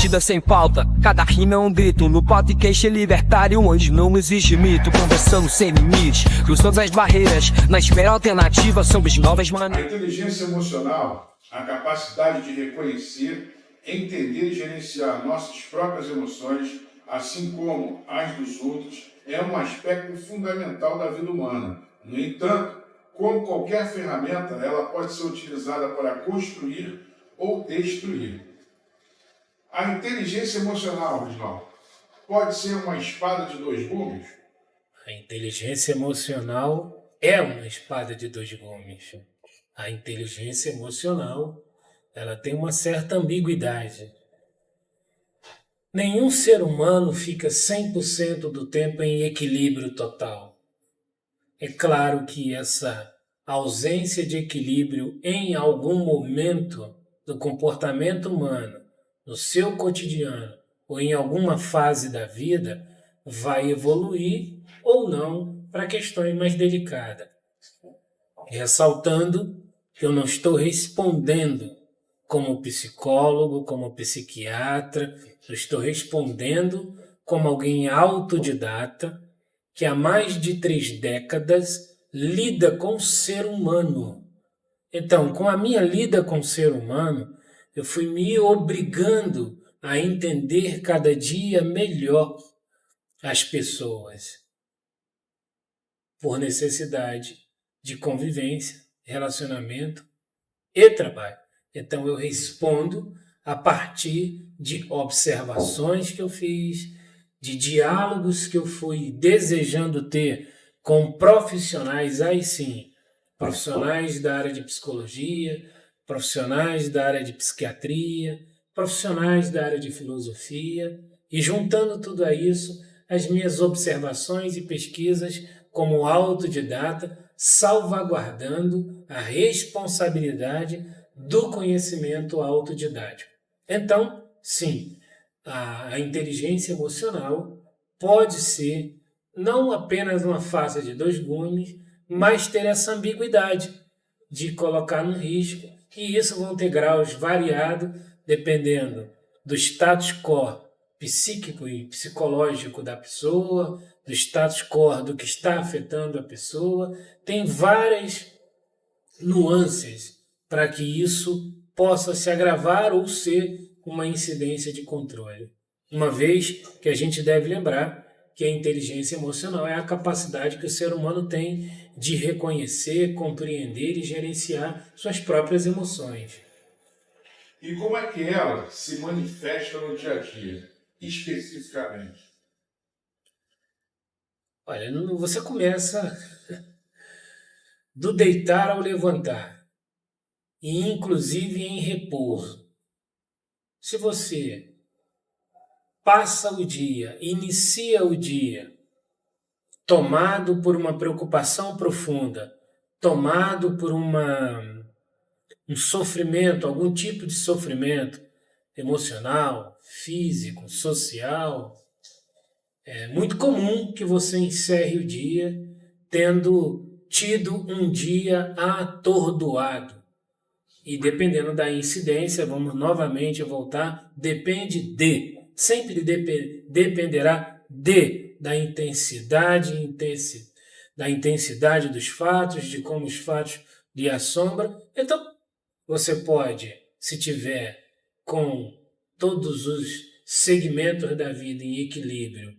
batida sem pauta, cada rima é um grito. No podcast libertário, onde não existe mito. Conversando sem limites, cruzando as barreiras, na espera alternativa sobre as novas maneiras. A inteligência emocional, a capacidade de reconhecer, entender e gerenciar nossas próprias emoções, assim como as dos outros, é um aspecto fundamental da vida humana. No entanto, como qualquer ferramenta, ela pode ser utilizada para construir ou destruir. A inteligência emocional, Reginaldo, pode ser uma espada de dois gumes? A inteligência emocional é uma espada de dois gumes. A inteligência emocional, ela tem uma certa ambiguidade. Nenhum ser humano fica 100% do tempo em equilíbrio total. É claro que essa ausência de equilíbrio em algum momento do comportamento humano, no seu cotidiano ou em alguma fase da vida, vai evoluir ou não para questões mais delicadas. Ressaltando que eu não estou respondendo como psicólogo, como psiquiatra, eu estou respondendo como alguém autodidata que há mais de 3 décadas lida com o ser humano. Então, com a minha lida com o ser humano, eu fui me obrigando a entender cada dia melhor as pessoas, por necessidade de convivência, relacionamento e trabalho. Então, eu respondo a partir de observações que eu fiz, de diálogos que eu fui desejando ter com profissionais, aí sim, profissionais da área de psicologia, profissionais da área de psiquiatria, profissionais da área de filosofia, e juntando tudo a isso, as minhas observações e pesquisas como autodidata, salvaguardando a responsabilidade do conhecimento autodidático. Então, sim, a inteligência emocional pode ser não apenas uma faca de dois gumes, mas ter essa ambiguidade de colocar no risco, e isso vão ter graus variados dependendo do status quo psíquico e psicológico da pessoa, do status quo do que está afetando a pessoa. Tem várias nuances para que isso possa se agravar ou ser uma incidência de controle. Uma vez que a gente deve lembrar que a inteligência emocional é a capacidade que o ser humano tem de reconhecer, compreender e gerenciar suas próprias emoções. E como é que ela se manifesta no dia a dia, especificamente? Olha, você começa do deitar ao levantar, e inclusive em repouso. Se você passa o dia, inicia o dia, tomado por uma preocupação profunda, tomado por um sofrimento, algum tipo de sofrimento emocional, físico, social, é muito comum que você encerre o dia tendo tido um dia atordoado. E dependendo da incidência, vamos novamente voltar, sempre dependerá da intensidade dos fatos, de como os fatos lhe assombram. Então, você pode, se tiver com todos os segmentos da vida em equilíbrio,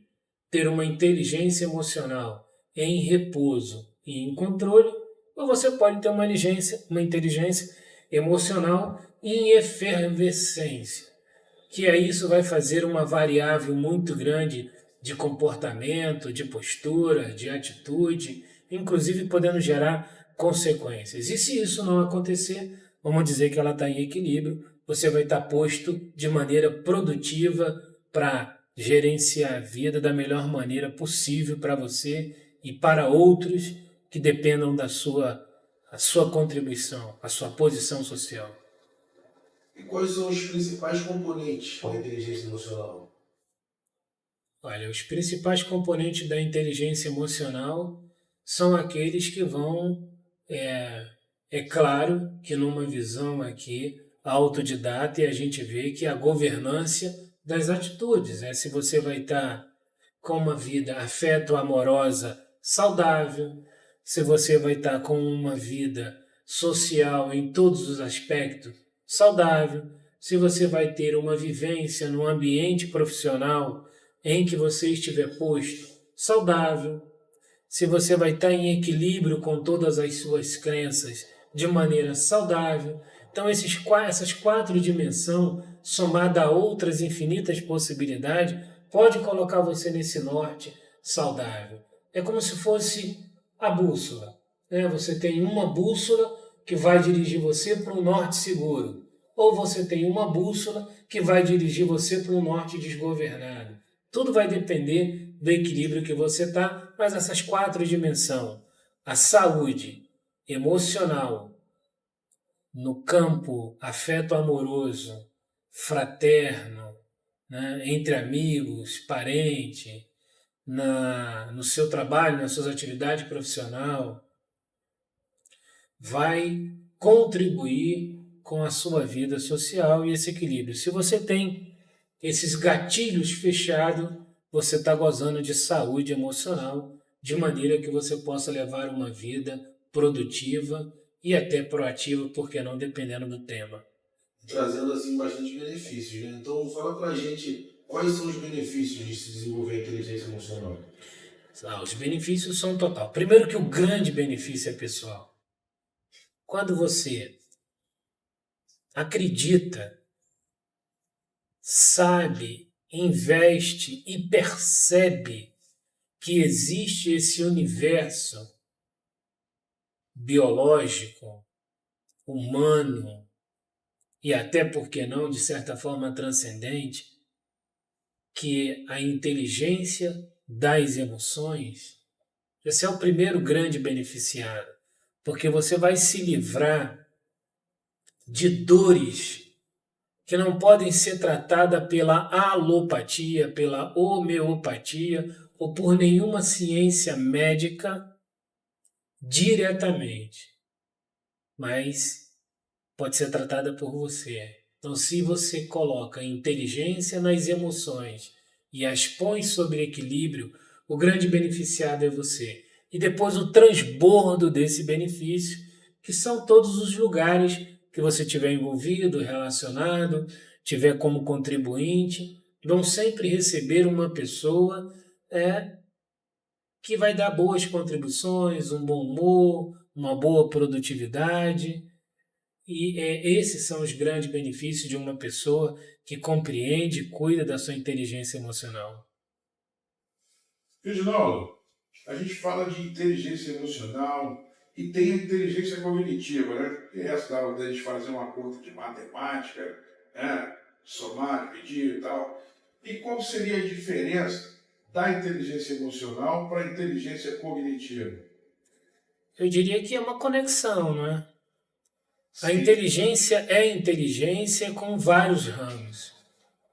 ter uma inteligência emocional em repouso e em controle, ou você pode ter uma inteligência emocional em efervescência, que aí isso vai fazer uma variável muito grande de comportamento, de postura, de atitude, inclusive podendo gerar consequências. E se isso não acontecer, vamos dizer que ela está em equilíbrio, você vai estar posto de maneira produtiva para gerenciar a vida da melhor maneira possível para você e para outros que dependam da sua contribuição, a sua posição social. E quais são os principais componentes da inteligência emocional? Olha, os principais componentes da inteligência emocional são aqueles que vão, é claro que numa visão aqui autodidata, e a gente vê que a governância das atitudes. Se você vai estar com uma vida afeto-amorosa saudável, se você vai estar com uma vida social em todos os aspectos saudável, se você vai ter uma vivência no ambiente profissional em que você estiver posto saudável, se você vai estar em equilíbrio com todas as suas crenças de maneira saudável. Então, essas 4 dimensões, somada a outras infinitas possibilidades, pode colocar você nesse norte saudável. É como se fosse a bússola, né? Você tem uma bússola que vai dirigir você para um norte seguro, ou você tem uma bússola que vai dirigir você para um norte desgovernado. Tudo vai depender do equilíbrio que você está, mas essas 4 dimensões, a saúde emocional, no campo afeto amoroso, fraterno, né, entre amigos, parentes, no seu trabalho, nas suas atividades profissionais, vai contribuir com a sua vida social e esse equilíbrio. Se você tem esses gatilhos fechados, você está gozando de saúde emocional, de maneira que você possa levar uma vida produtiva e até proativa, porque não, dependendo do tema. Trazendo assim bastante benefícios, né? Então fala pra gente quais são os benefícios de se desenvolver a inteligência emocional. Os benefícios são total. Primeiro que o grande benefício é pessoal. Quando você acredita, sabe, investe e percebe que existe esse universo biológico, humano e até, por que não, de certa forma transcendente, que a inteligência das emoções, esse é o primeiro grande beneficiário, porque você vai se livrar de dores que não podem ser tratadas pela alopatia, pela homeopatia ou por nenhuma ciência médica diretamente, mas pode ser tratada por você. Então, se você coloca inteligência nas emoções e as põe sobre equilíbrio, o grande beneficiado é você. E depois o transbordo desse benefício, que são todos os lugares que você tiver envolvido, relacionado, tiver como contribuinte, vão sempre receber uma pessoa que vai dar boas contribuições, um bom humor, uma boa produtividade. E esses são os grandes benefícios de uma pessoa que compreende e cuida da sua inteligência emocional. Reginaldo, a gente fala de inteligência emocional e tem a inteligência cognitiva, né? Que essa da gente fazer uma conta de matemática, né? Somar, dividir e tal. E qual seria a diferença da inteligência emocional para a inteligência cognitiva? Eu diria que é uma conexão, não é? A Sim. inteligência é inteligência com vários ramos.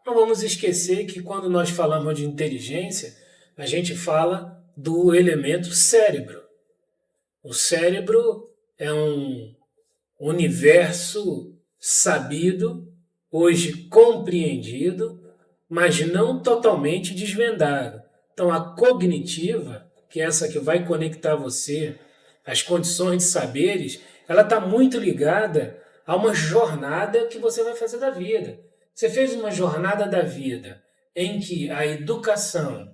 Não vamos esquecer que quando nós falamos de inteligência, a gente fala do elemento cérebro. O cérebro é um universo sabido, hoje compreendido, mas não totalmente desvendado. Então a cognitiva, que é essa que vai conectar você às condições de saberes, ela está muito ligada a uma jornada que você vai fazer da vida. Você fez uma jornada da vida em que a educação,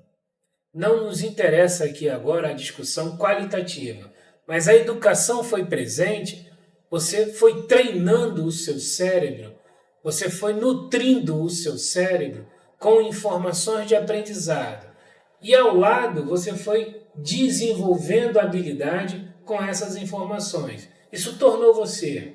não nos interessa aqui agora a discussão qualitativa, mas a educação foi presente, você foi treinando o seu cérebro, você foi nutrindo o seu cérebro com informações de aprendizado. E ao lado você foi desenvolvendo habilidade com essas informações. Isso tornou você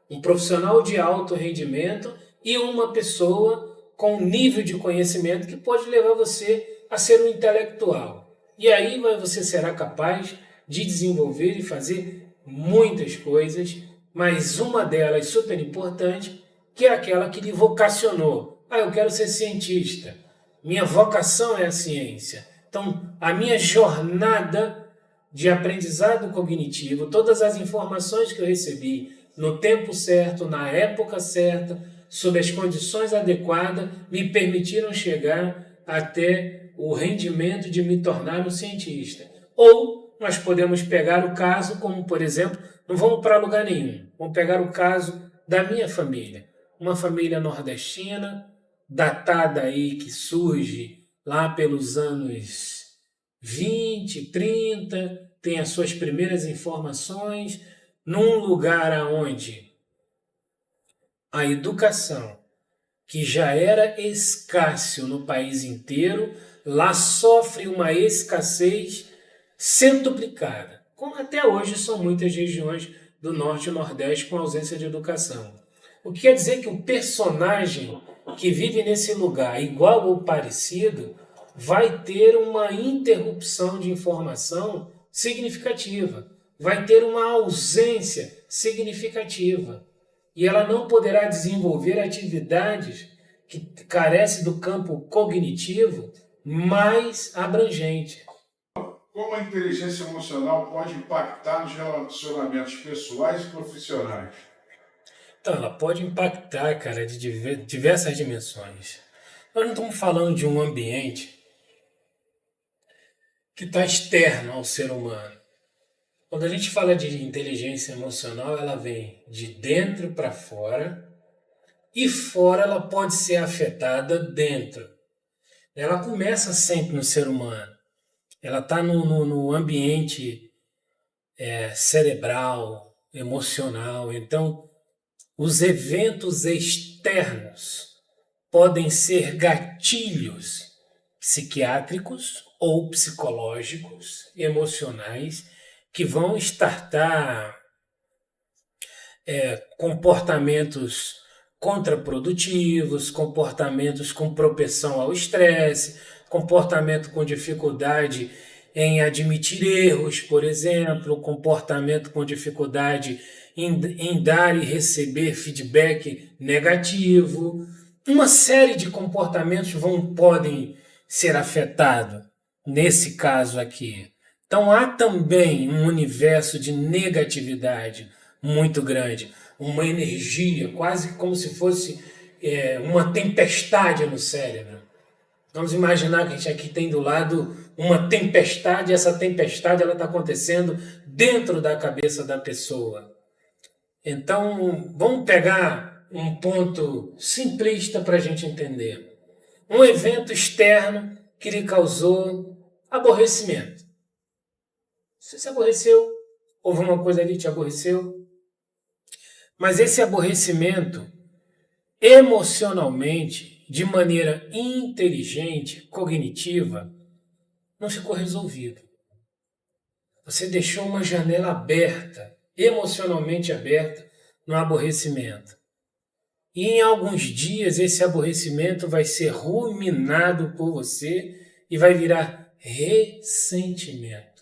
um profissional de alto rendimento e uma pessoa com um nível de conhecimento que pode levar você a ser um intelectual. E aí você será capaz de desenvolver e fazer muitas coisas, mas uma delas super importante, que é aquela que lhe vocacionou. Eu quero ser cientista. Minha vocação é a ciência. Então, a minha jornada de aprendizado cognitivo, todas as informações que eu recebi no tempo certo, na época certa, sob as condições adequadas, me permitiram chegar até o rendimento de me tornar um cientista. Ou nós podemos pegar o caso como, por exemplo, não vamos para lugar nenhum, vamos pegar o caso da minha família. Uma família nordestina, datada aí, que surge lá pelos anos 20, 30, tem as suas primeiras informações, num lugar onde a educação, que já era escasso no país inteiro, lá sofre uma escassez centuplicada, como até hoje são muitas regiões do Norte e Nordeste com ausência de educação. O que quer dizer que o personagem que vive nesse lugar, igual ou parecido, vai ter uma interrupção de informação significativa, vai ter uma ausência significativa e ela não poderá desenvolver atividades que carecem do campo cognitivo mais abrangente. Como a inteligência emocional pode impactar nos relacionamentos pessoais e profissionais? Então, ela pode impactar, cara, de diversas dimensões. Nós não estamos falando de um ambiente que está externo ao ser humano. Quando a gente fala de inteligência emocional, ela vem de dentro para fora e fora ela pode ser afetada dentro. Ela começa sempre no ser humano. Ela está no ambiente cerebral, emocional. Então, os eventos externos podem ser gatilhos psiquiátricos ou psicológicos, emocionais, que vão startar comportamentos contraprodutivos, comportamentos com propensão ao estresse, comportamento com dificuldade em admitir erros, por exemplo, comportamento com dificuldade em dar e receber feedback negativo. Uma série de comportamentos podem ser afetados nesse caso aqui. Então há também um universo de negatividade muito grande, uma energia, quase como se fosse uma tempestade no cérebro. Vamos imaginar que a gente aqui tem do lado uma tempestade, e essa tempestade está acontecendo dentro da cabeça da pessoa. Então, vamos pegar um ponto simplista para a gente entender. Um evento externo que lhe causou aborrecimento. Você se aborreceu, houve uma coisa ali que te aborreceu, mas esse aborrecimento, emocionalmente, de maneira inteligente, cognitiva, não ficou resolvido. Você deixou uma janela aberta, emocionalmente aberta, no aborrecimento. E em alguns dias esse aborrecimento vai ser ruminado por você e vai virar ressentimento.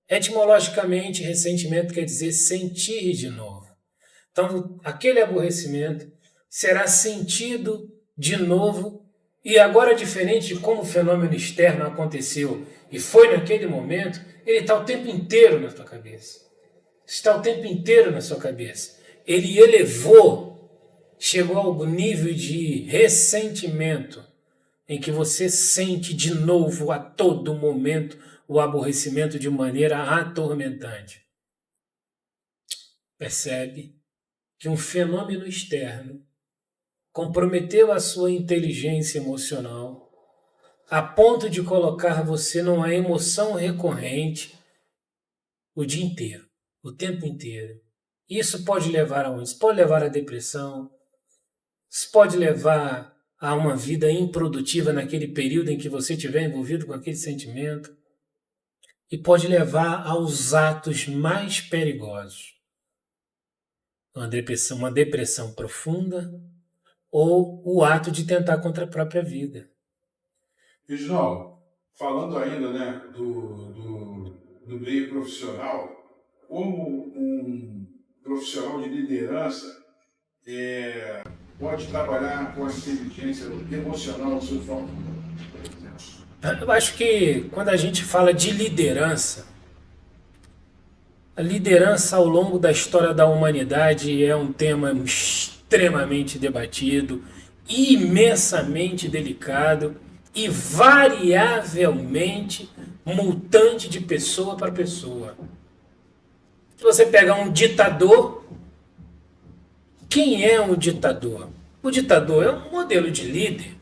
Etimologicamente, ressentimento quer dizer sentir de novo. Então, aquele aborrecimento será sentido de novo e agora, diferente de como o fenômeno externo aconteceu e foi naquele momento, ele está o tempo inteiro na tua cabeça. Está o tempo inteiro na sua cabeça. Ele elevou, chegou ao nível de ressentimento, em que você sente de novo a todo momento o aborrecimento de maneira atormentante. Percebe que um fenômeno externo comprometeu a sua inteligência emocional a ponto de colocar você numa emoção recorrente o dia inteiro, o tempo inteiro. Isso pode levar a onde? Isso pode levar à depressão, isso pode levar a uma vida improdutiva naquele período em que você estiver envolvido com aquele sentimento e pode levar aos atos mais perigosos. Uma depressão profunda ou o ato de tentar contra a própria vida. Reginaldo, falando ainda do meio profissional, como um profissional de liderança pode trabalhar com a inteligência emocional do seu foco? Eu acho que quando a gente fala de liderança, a liderança ao longo da história da humanidade é um tema extremamente debatido, imensamente delicado e variavelmente mutante de pessoa para pessoa. Se você pegar um ditador, quem é um ditador? O ditador é um modelo de líder,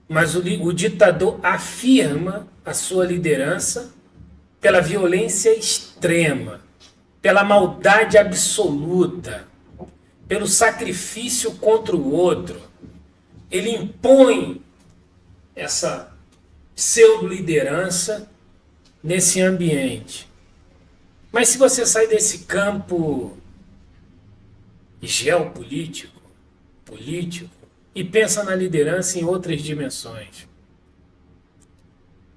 mas o ditador afirma a sua liderança pela violência extrema, pela maldade absoluta, pelo sacrifício contra o outro. Ele impõe essa pseudo-liderança nesse ambiente. Mas se você sai desse campo geopolítico, político, e pensa na liderança em outras dimensões,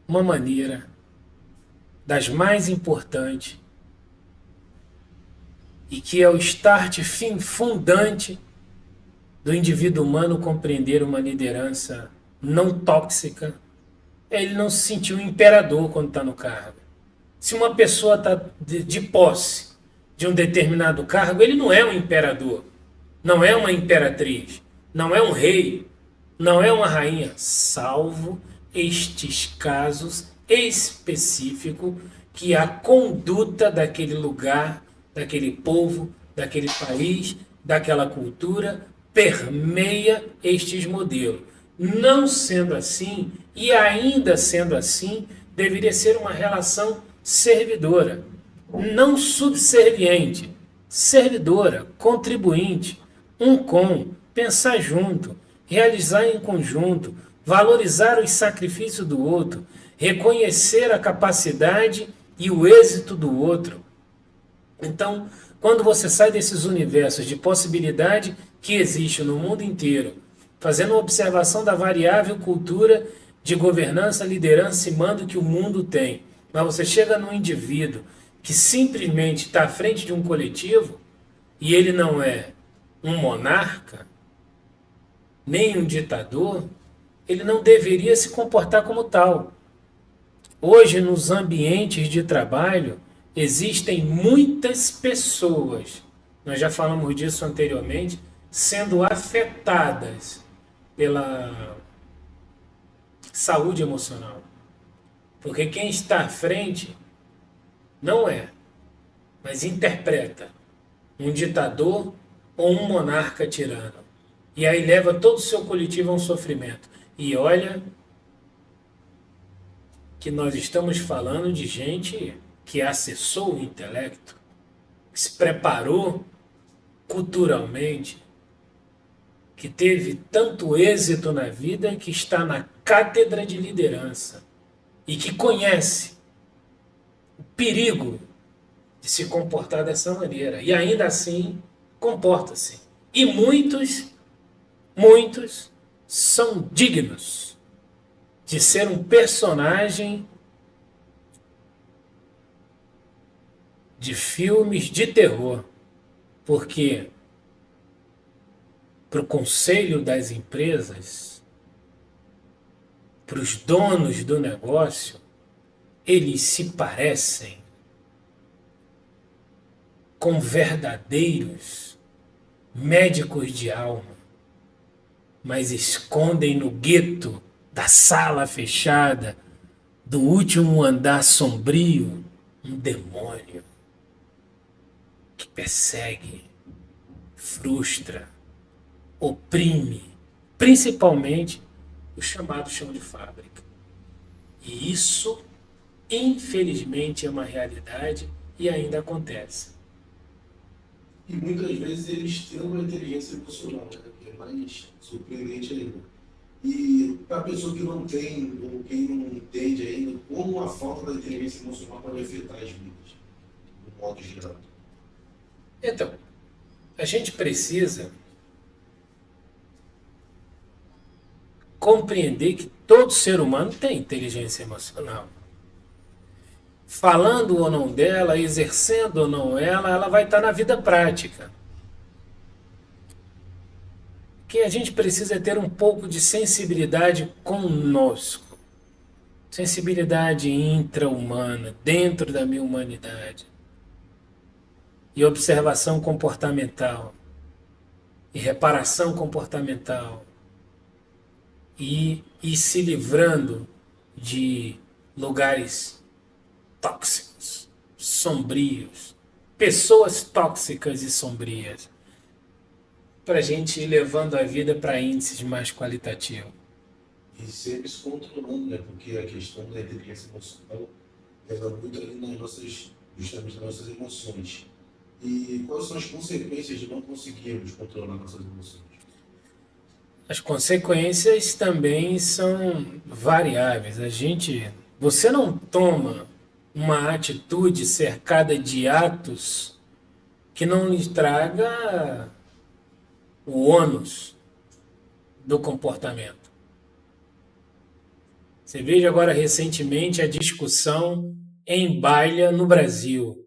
uma maneira das mais importantes e que é o start fundante do indivíduo humano compreender uma liderança não tóxica, é ele não se sentir um imperador quando está no cargo. Se uma pessoa está de posse de um determinado cargo, ele não é um imperador, não é uma imperatriz, não é um rei, não é uma rainha, salvo estes casos específicos que a conduta daquele lugar, daquele povo, daquele país, daquela cultura permeia estes modelos. Não sendo assim, e ainda sendo assim, deveria ser uma relação servidora, não subserviente, servidora, contribuinte, pensar junto, realizar em conjunto, valorizar os sacrifícios do outro, reconhecer a capacidade e o êxito do outro. Então, quando você sai desses universos de possibilidade que existe no mundo inteiro, fazendo uma observação da variável cultura de governança, liderança e mando que o mundo tem, mas você chega num indivíduo que simplesmente está à frente de um coletivo e ele não é um monarca, nem um ditador, ele não deveria se comportar como tal. Hoje, nos ambientes de trabalho, existem muitas pessoas, nós já falamos disso anteriormente, sendo afetadas pela saúde emocional. Porque quem está à frente não é, mas interpreta um ditador ou um monarca tirano. E aí leva todo o seu coletivo a um sofrimento. E olha que nós estamos falando de gente que acessou o intelecto, que se preparou culturalmente, que teve tanto êxito na vida que está na cátedra de liderança e que conhece o perigo de se comportar dessa maneira. E ainda assim, comporta-se. E muitos são dignos de ser um personagem de filmes de terror, porque para o conselho das empresas, para os donos do negócio, eles se parecem com verdadeiros médicos de alma, mas escondem no gueto da sala fechada, do último andar sombrio, um demônio que persegue, frustra, oprime, principalmente o chamado chão de fábrica. E isso, infelizmente, é uma realidade e ainda acontece. E muitas vezes eles têm uma inteligência emocional, né? Que é mais surpreendente ainda. E para a pessoa que não tem, ou quem não entende ainda, como a falta da inteligência emocional pode afetar as vidas, no modo geral. Então, a gente precisa compreender que todo ser humano tem inteligência emocional. Falando ou não dela, exercendo ou não ela vai estar na vida prática. Que a gente precisa ter um pouco de sensibilidade conosco. Sensibilidade intra-humana, dentro da minha humanidade. E observação comportamental. e reparação comportamental e se livrando de lugares tóxicos, sombrios, pessoas tóxicas e sombrias, para a gente ir levando a vida para índices mais qualitativos. E sempre se controlando, né? Porque a questão da inteligência emocional leva muito ali justamente nas nossas emoções. E quais são as consequências de não conseguirmos controlar nossas emoções? As consequências também são variáveis. Você não toma uma atitude cercada de atos que não lhe traga o ônus do comportamento. Você veja agora recentemente a discussão em baila no Brasil.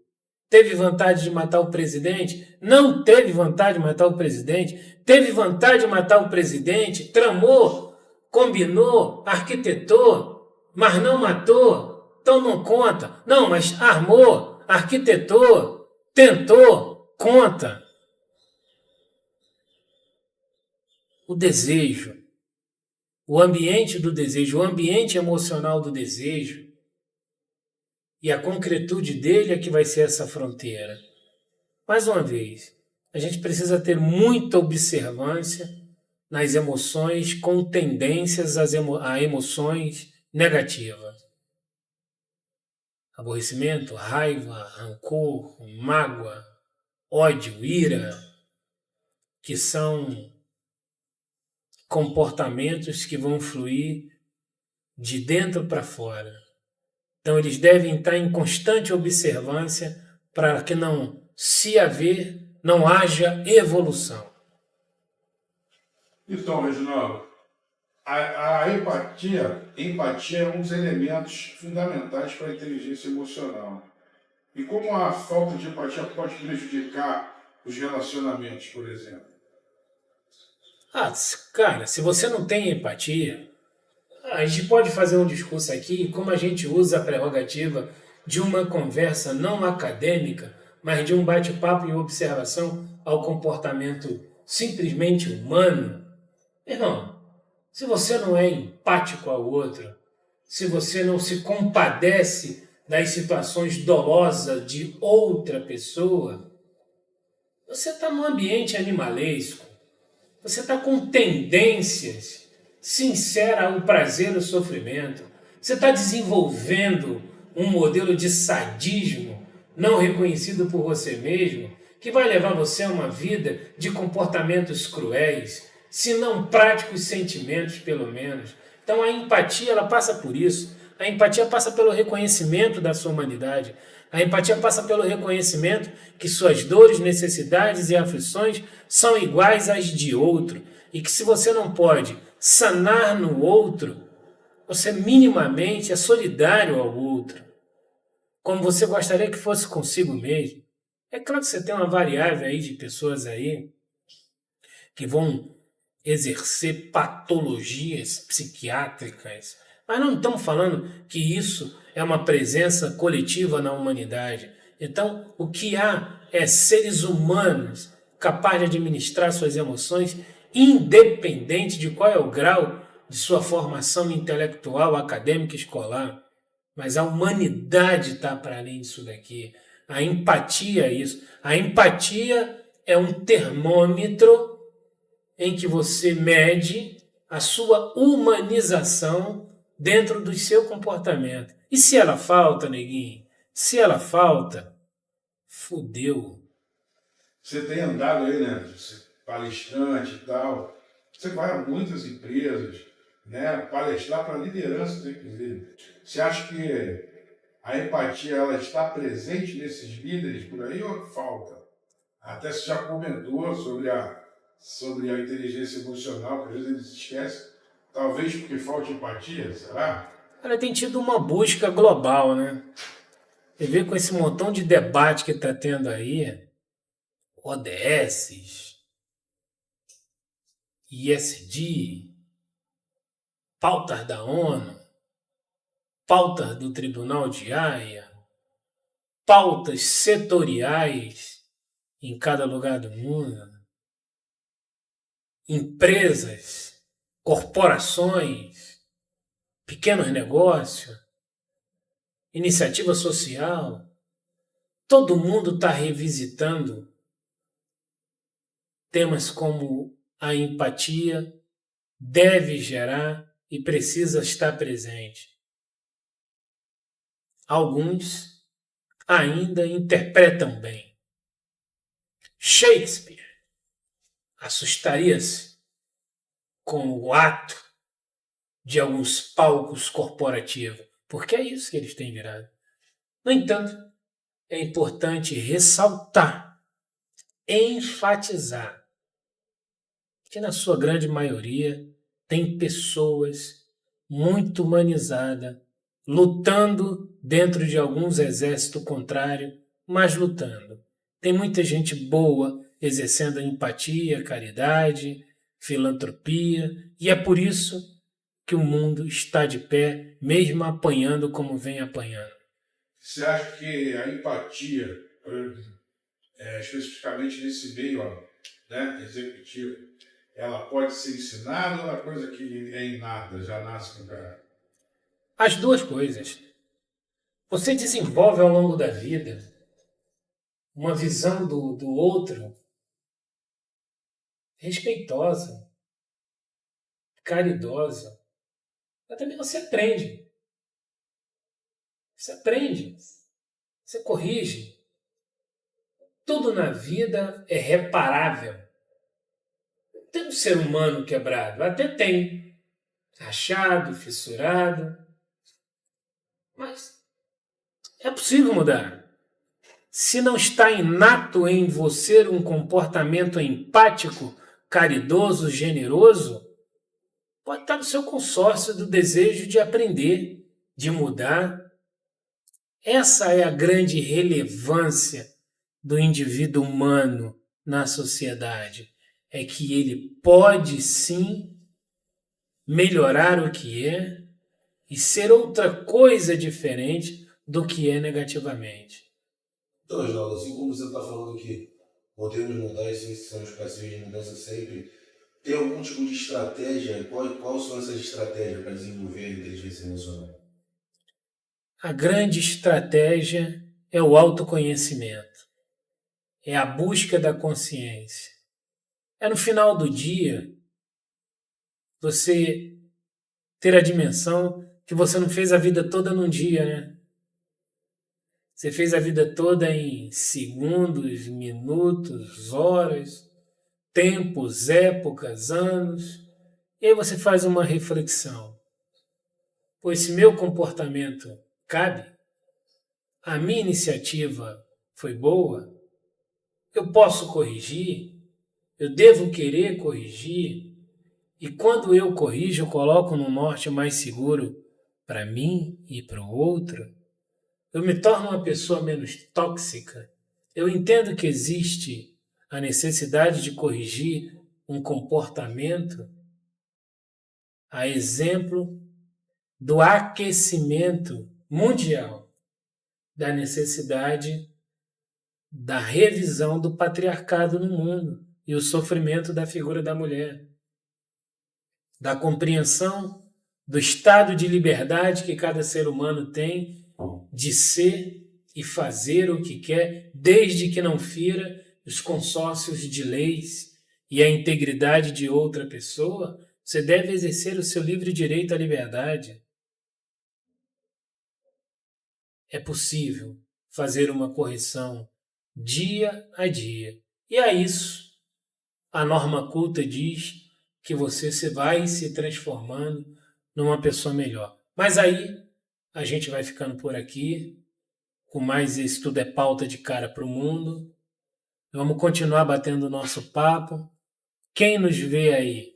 Teve vontade de matar o presidente? Não teve vontade de matar o presidente. Teve vontade de matar o presidente, tramou, combinou, arquitetou, mas não matou. Então não conta. Não, mas armou, arquitetou, tentou, conta. O desejo, o ambiente do desejo, o ambiente emocional do desejo, e a concretude dele é que vai ser essa fronteira. Mais uma vez, a gente precisa ter muita observância nas emoções com tendências a emoções negativas. Aborrecimento, raiva, rancor, mágoa, ódio, ira, que são comportamentos que vão fluir de dentro para fora. Então eles devem estar em constante observância para que não haja evolução. Então, Reginaldo, a empatia é um dos elementos fundamentais para a inteligência emocional. E como a falta de empatia pode prejudicar os relacionamentos, por exemplo? Cara, se você não tem empatia, a gente pode fazer um discurso aqui, como a gente usa a prerrogativa de uma conversa não acadêmica, mas de um bate-papo e observação ao comportamento simplesmente humano. Irmão, se você não é empático ao outro, se você não se compadece das situações dolosas de outra pessoa, você está num ambiente animalesco. Você está com tendências sinceras ao prazer e ao sofrimento. Você está desenvolvendo um modelo de sadismo não reconhecido por você mesmo, que vai levar você a uma vida de comportamentos cruéis, se não práticos sentimentos, pelo menos. Então a empatia, ela passa por isso. A empatia passa pelo reconhecimento da sua humanidade. A empatia passa pelo reconhecimento que suas dores, necessidades e aflições são iguais às de outro. E que se você não pode sanar no outro, você minimamente é solidário ao outro, como você gostaria que fosse consigo mesmo. É claro que você tem uma variável aí de pessoas aí que vão exercer patologias psiquiátricas, mas não estamos falando que isso é uma presença coletiva na humanidade. Então, o que há é seres humanos capazes de administrar suas emoções, independente de qual é o grau de sua formação intelectual, acadêmica, escolar. Mas a humanidade está para além disso daqui. A empatia é isso. A empatia é um termômetro em que você mede a sua humanização dentro do seu comportamento. E se ela falta, neguinho? Se ela falta, fudeu. Você tem andado aí, né? Palestrante e tal. Você vai a muitas empresas, né? Palestrar para lideranças, inclusive. Você acha que a empatia ela está presente nesses líderes por aí ou falta? Até você já comentou sobre a inteligência emocional, que às vezes eles esquecem. Talvez porque falta empatia, será? Ela tem tido uma busca global, né? Você vê com esse montão de debate que está tendo aí, ODS, ISD, pautas da ONU, pautas do Tribunal de Haia, pautas setoriais em cada lugar do mundo. empresas, corporações, pequenos negócios, iniciativa social, todo mundo está revisitando temas como a empatia deve gerar e precisa estar presente. Alguns ainda interpretam bem. Shakespeare assustaria-se com o ato de alguns palcos corporativos, porque é isso que eles têm virado. No entanto, é importante ressaltar, enfatizar, que na sua grande maioria tem pessoas muito humanizadas, lutando dentro de alguns exércitos contrários, mas lutando. Tem muita gente boa exercendo empatia, caridade, filantropia, e é por isso que o mundo está de pé, mesmo apanhando como vem apanhando. Você acha que a empatia, especificamente nesse meio executivo, ela pode ser ensinada ou é uma coisa que é inata, já nasce com o cara? As duas coisas. Você desenvolve ao longo da vida uma visão do outro respeitosa, caridosa. Mas também você aprende. Você aprende. Você corrige. Tudo na vida é reparável. Tem um ser humano quebrado, até tem. Rachado, fissurado. Mas é possível mudar. Se não está inato em você um comportamento empático, caridoso, generoso, pode estar no seu consórcio do desejo de aprender, de mudar. Essa é a grande relevância do indivíduo humano na sociedade. É que ele pode sim melhorar o que é e ser outra coisa diferente do que é negativamente. Então, Oswaldo, assim como você está falando que podemos mudar e sim, somos passíveis de mudança sempre, tem algum tipo de estratégia? Quais são essas estratégias para desenvolver a inteligência emocional? A grande estratégia é o autoconhecimento. É a busca da consciência. É no final do dia você ter a dimensão que você não fez a vida toda num dia, né? Você fez a vida toda em segundos, minutos, horas, tempos, épocas, anos. E aí você faz uma reflexão. Pois se meu comportamento cabe, a minha iniciativa foi boa, eu posso corrigir, eu devo querer corrigir, e quando eu corrijo, eu coloco no norte mais seguro para mim e para o outro, eu me torno uma pessoa menos tóxica. Eu entendo que existe a necessidade de corrigir um comportamento, a exemplo do aquecimento mundial, da necessidade da revisão do patriarcado no mundo e o sofrimento da figura da mulher, da compreensão do estado de liberdade que cada ser humano tem de ser e fazer o que quer, desde que não fira os consórcios de leis e a integridade de outra pessoa. Você deve exercer o seu livre direito à liberdade. É possível fazer uma correção dia a dia. E a isso, a norma culta diz que você vai se transformando numa pessoa melhor. Mas aí, a gente vai ficando por aqui, com mais esse Tudo é Pauta de Cara para o Mundo. Vamos continuar batendo o nosso papo. Quem nos vê aí,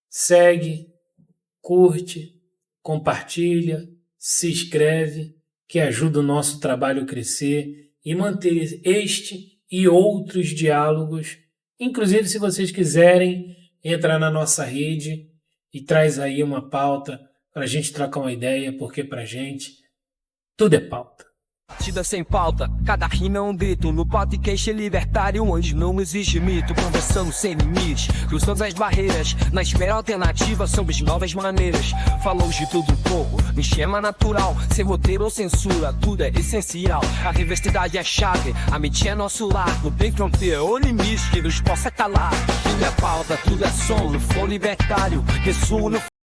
segue, curte, compartilha, se inscreve, que ajuda o nosso trabalho a crescer e manter este e outros diálogos. Inclusive, se vocês quiserem entrar na nossa rede e traz aí uma pauta para a gente trocar uma ideia, porque para a gente tudo é pauta. Batida sem pauta, cada rima é um grito. No podcast libertário, onde não existe mito. Conversando sem limite, cruzando as barreiras. Na espera alternativa, somos novas maneiras. Falamos de tudo um pouco, no esquema natural. Sem roteiro ou censura, tudo é essencial. A diversidade é chave, a mente é nosso lar. Não tem fronteira ou limite que nos possa calar. Tudo é pauta, tudo é som, no flow libertário. Ressumo no